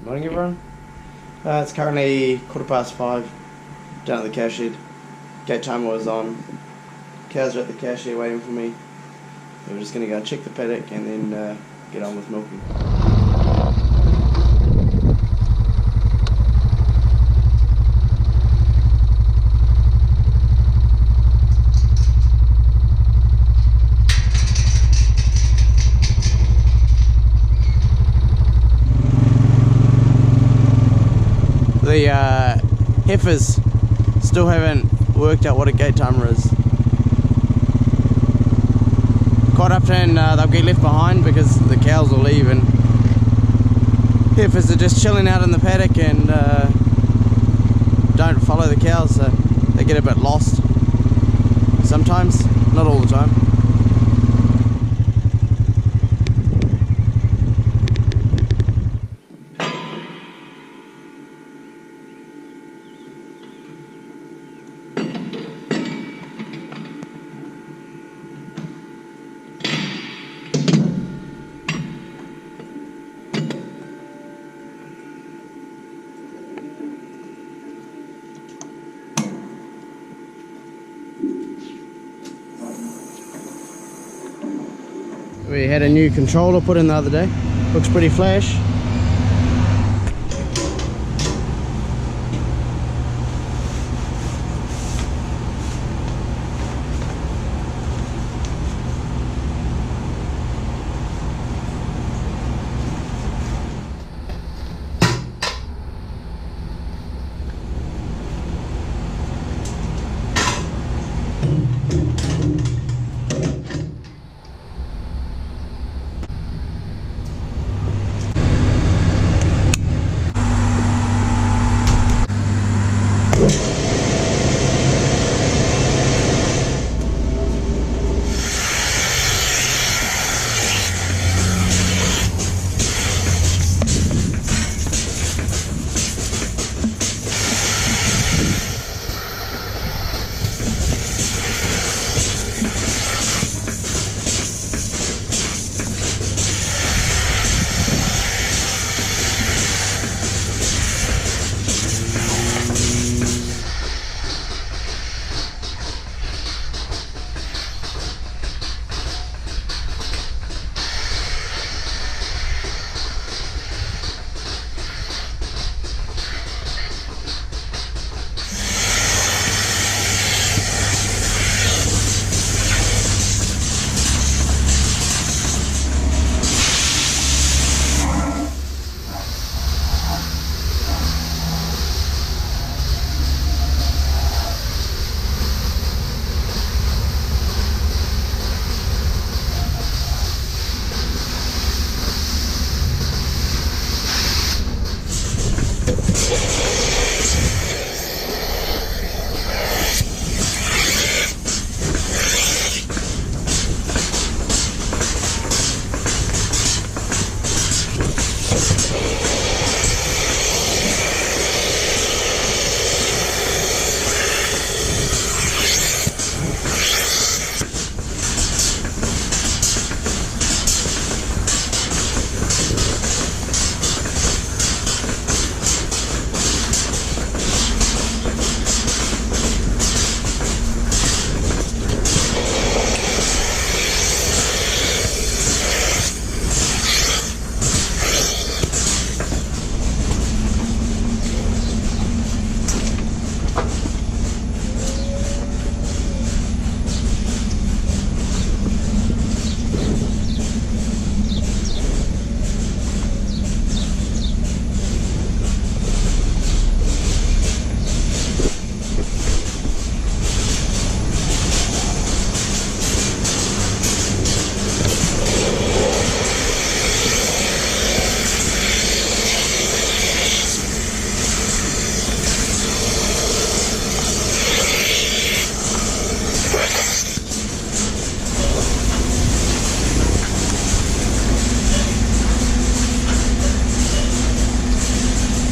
Morning everyone. It's currently 5:15 down at the cow shed. Gate timer was on. Cows are at the cow shed waiting for me. So we're just going to go and check the paddock and then get on with milking. The heifers still haven't worked out what a gate timer is. Quite often they'll get left behind because the cows will leave and heifers are just chilling out in the paddock and don't follow the cows, so they get a bit lost sometimes, not all the time. We had a new controller put in the other day. Looks pretty flash.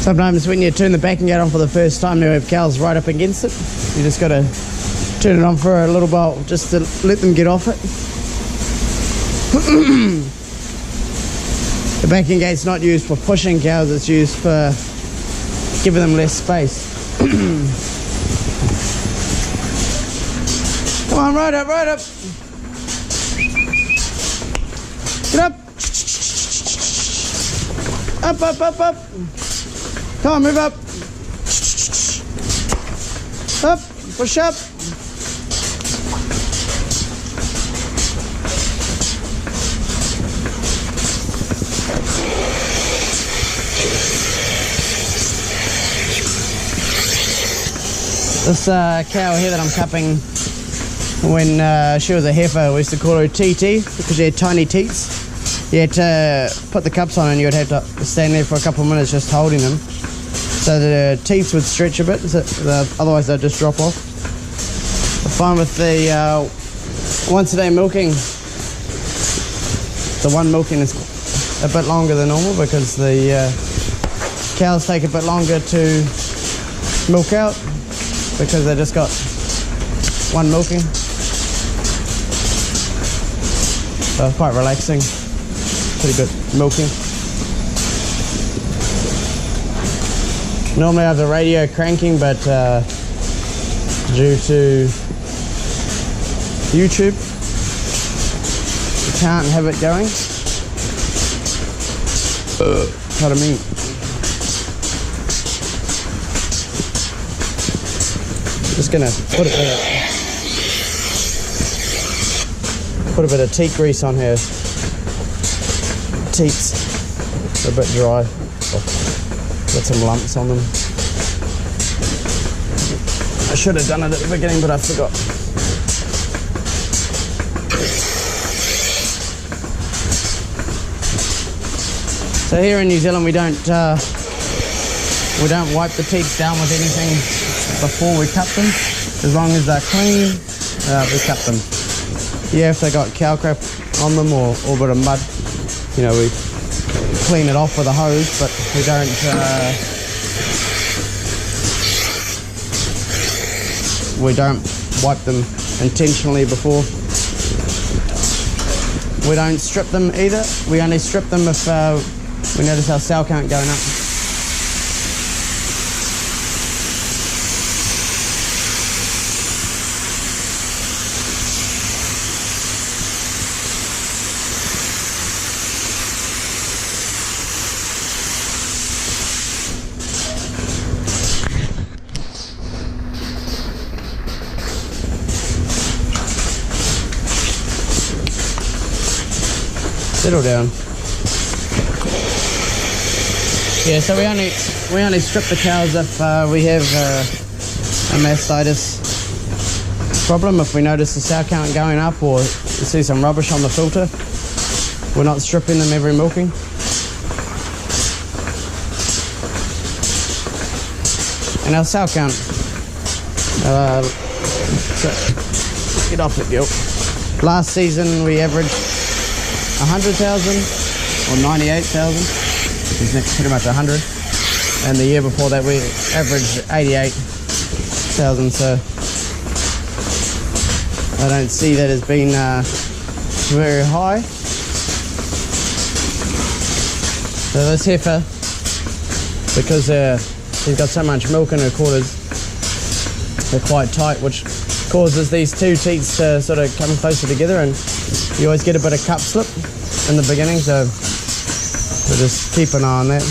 Sometimes when you turn the backing gate on for the first time, you have cows right up against it. You just got to turn it on for a little while just to let them get off it. The backing gate's not used for pushing cows, it's used for giving them less space. Come on, right up, right up. Get up. Up, up, up, up. Come on, move up. Up, push up. This cow here that I'm cupping, when she was a heifer, we used to call her Teat because she had tiny teats. You had to put the cups on and you would have to stand there for a couple of minutes just holding them, so the teats would stretch a bit, so otherwise they'd just drop off. I find with the once a day milking, the one milking is a bit longer than normal because the cows take a bit longer to milk out because they just got one milking. So it's quite relaxing, pretty good milking. Normally I have the radio cranking, but due to YouTube, you can't have it going. Pardon me. Just gonna put a bit of teat grease on her teats. They're a bit dry. Got some lumps on them. I should have done it at the beginning, but I forgot. So here in New Zealand, we don't wipe the teats down with anything before we cut them. As long as they're clean, we cut them. Yeah, if they got cow crap on them or a bit of mud, you know, we clean it off with a hose, but we don't wipe them intentionally before. We don't strip them either. We only strip them if we notice our sow count going up. Settle down. Yeah, so we only strip the cows if we have a mastitis problem. If we notice the sow count going up or see some rubbish on the filter, we're not stripping them every milking. And our sow count, get off it, Gil. Last season we averaged 100,000 or 98,000, which is next pretty much 100, and the year before that we averaged 88,000, so I don't see that as being very high. So this heifer, because she's got so much milk in her quarters, they're quite tight, which causes these two teats to sort of come closer together, and you always get a bit of cup slip in the beginning, so we'll just keep an eye on that.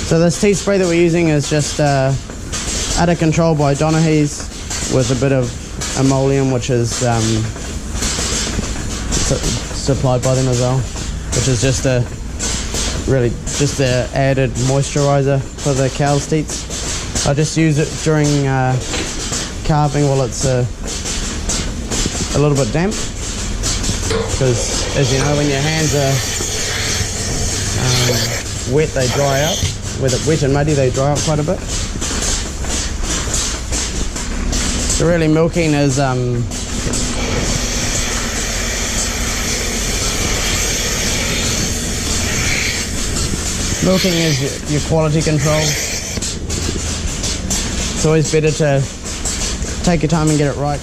So this teat spray that we're using is just udder control by Donaghy's with a bit of emollient, which is supplied by them as well, which is just a added moisturizer for the cow's teats. I just use it during calving while it's a little bit damp, because as you know, when your hands are wet, they dry out. With it wet and muddy, they dry out quite a bit. So really milking is your quality control. It's always better to take your time and get it right.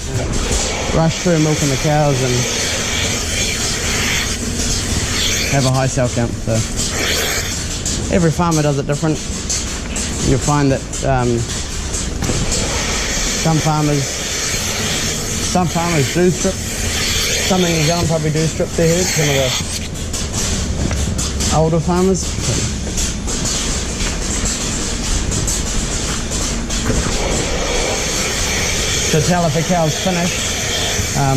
rush through milking the cows and have a high cell count. So every farmer does it different. You'll find that some farmers do strip. Some in New Zealand probably do strip their herd, some of the older farmers. To tell if a cow's finished, I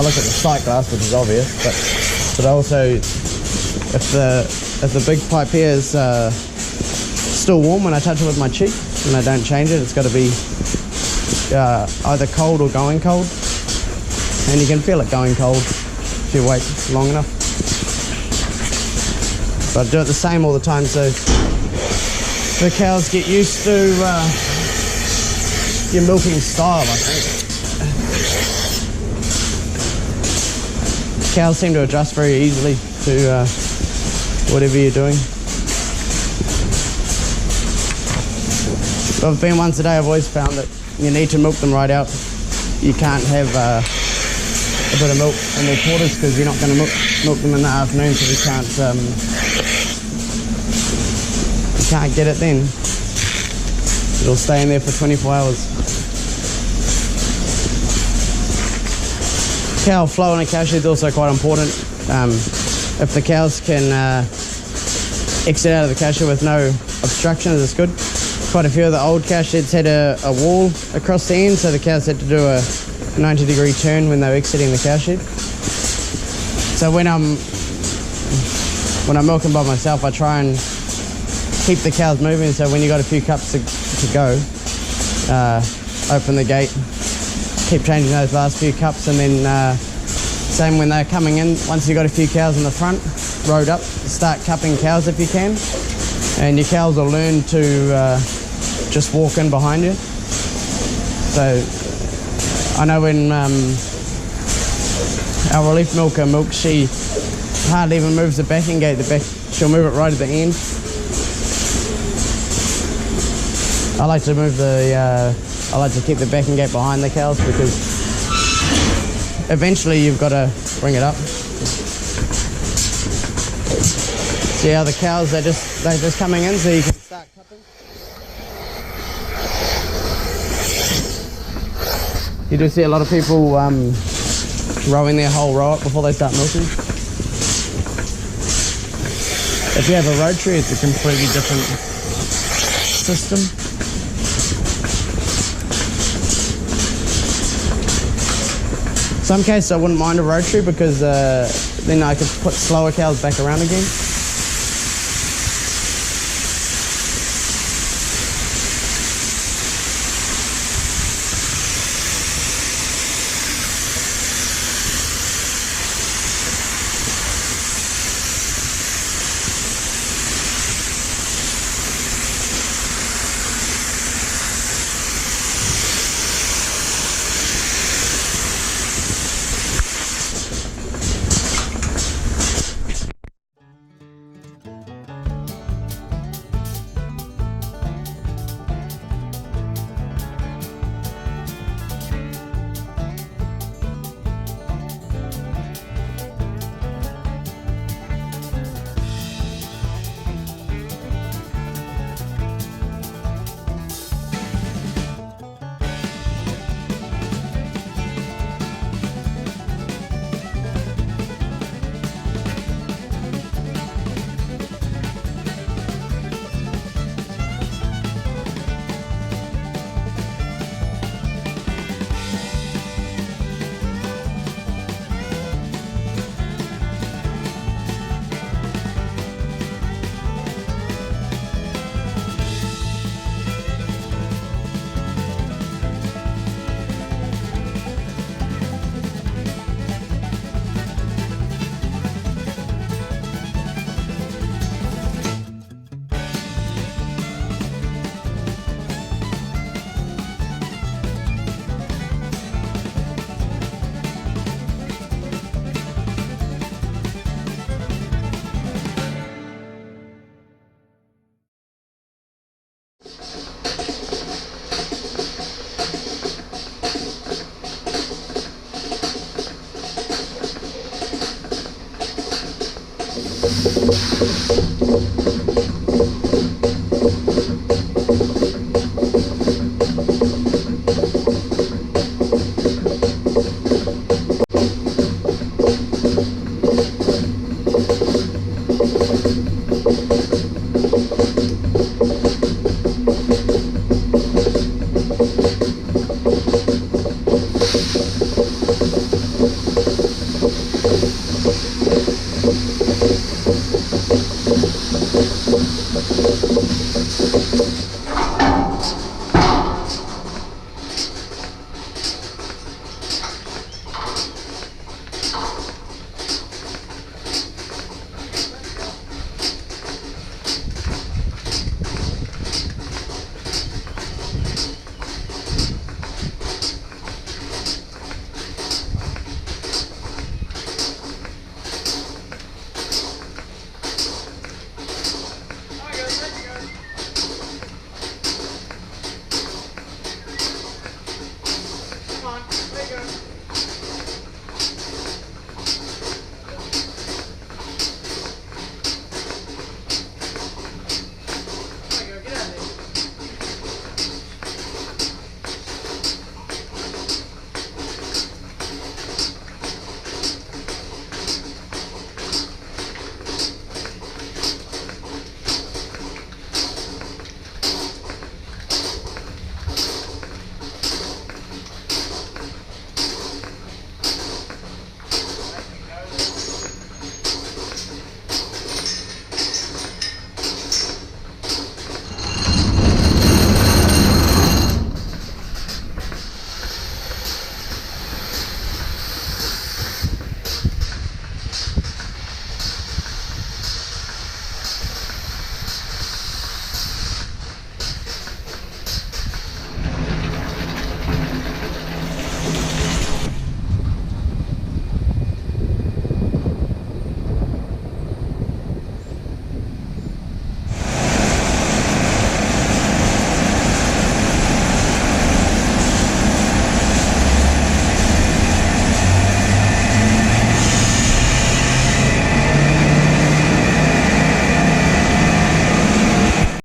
look at the sight glass, which is obvious, but also if the big pipe here is still warm when I touch it with my cheek and I don't change it, it's got to be either cold or going cold, and you can feel it going cold if you wait long enough. But I do it the same all the time so the cows get used to your milking style, I think. Cows seem to adjust very easily to whatever you're doing. I've been once a day. I've always found that you need to milk them right out. You can't have a bit of milk in their quarters because you're not going to milk them in the afternoon, so you can't get it then. It'll stay in there for 24 hours. Cow flow in a cow shed is also quite important. If the cows can exit out of the cow shed with no obstructions, it's good. Quite a few of the old cow sheds had a wall across the end, so the cows had to do a 90-degree turn when they were exiting the cow shed. So when I'm milking by myself, I try and keep the cows moving, so when you've got a few cups to go, open the gate, keep changing those last few cups, and then same when they're coming in. Once you've got a few cows in the front, road up, start cupping cows if you can, and your cows will learn to just walk in behind you. So I know when our relief milker milks, she hardly even moves the backing gate. She'll move it right at the end. I like to keep the backing gate behind the cows because eventually you've got to bring it up. See how the cows, they're just coming in, so you can start cupping. You do see a lot of people rowing their whole row up before they start milking. If you have a rotary, it's a completely different system. Some cases I wouldn't mind a rotary because then I could put slower cows back around again.